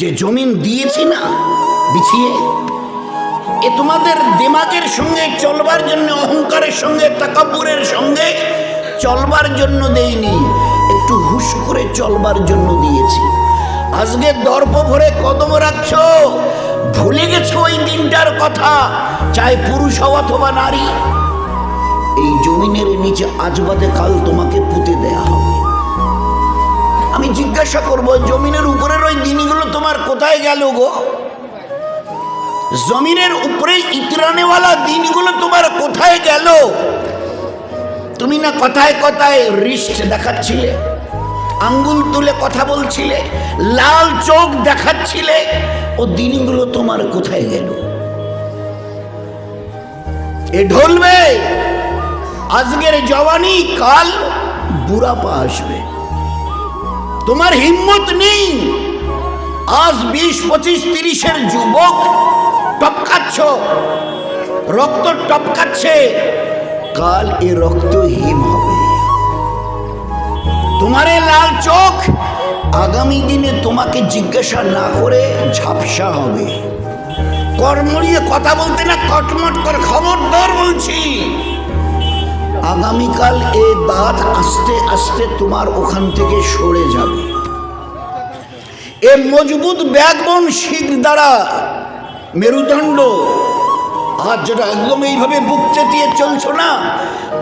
যে জমিন দিয়েছি না বিছিয়ে, এ তোমাদের দিমাগের সঙ্গে চলবার জন্য, অহংকারের সঙ্গে, তাকাব্বুরের সঙ্গে চলবার জন্য দেইনি, একটু হুশ করে চলবার জন্য দিয়েছি। আজকে দর্প ভরে কদম রাখছ, ভুলে গেছো ওই দিনটার কথা। চাই পুরুষ হও অথবা নারী, এই জমিনের নিচে আজ বাদে কাল তোমাকে পুঁতে দেয়া হবে। আমি জিজ্ঞাসা করব, জমিনের উপরের ওই দিনগুলো তোমার কোথায় গেল গো? জমিনের উপরে ইতরানেওয়ালা দিনগুলো তোমার কোথায় গেল? তুমি না কথায় কথায় রিস্ট দেখাচ্ছিলে, আঙ্গুল তুলে কথা বলছিলে, লাল চোখ দেখাচ্ছিলে, ও দিনগুলো তোমার কোথায় গেল? এ ঢলবে, আজকের জওয়ানি কাল বুড়াপা আসবে। তোমার হিম্মত নেই। আজ 20, 25, 30-এর যুবক টপকাচ্ছ, রক্ত টপকাচ্ছে, কাল এ রক্ত হিম হবে। তোমার এই লাল চোখ আগামী দিনে তোমাকে জিজ্ঞাসা না করে ঝাপসা হবে। কর্মড়িয়ে কথা বলতে না, কটমট করে, খবরদার বলছি। আগামীকাল এ দাঁত আস্তে আস্তে তোমার ওখান থেকে সরে যাবে। এ মজবুত ব্যাকবোন শিখ দ্বারা মেরুদণ্ড, আর যেটা একদম এইভাবে বুক চেতিয়ে চলছো না,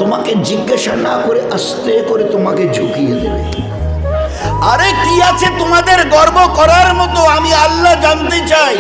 তোমাকে জিজ্ঞাসা না করে আস্তে করে তোমাকে ঝুঁকিয়ে দেবে। আরে কি আছে তোমাদের গর্ব করার মতো? আমি আল্লাহ জানতে চাই।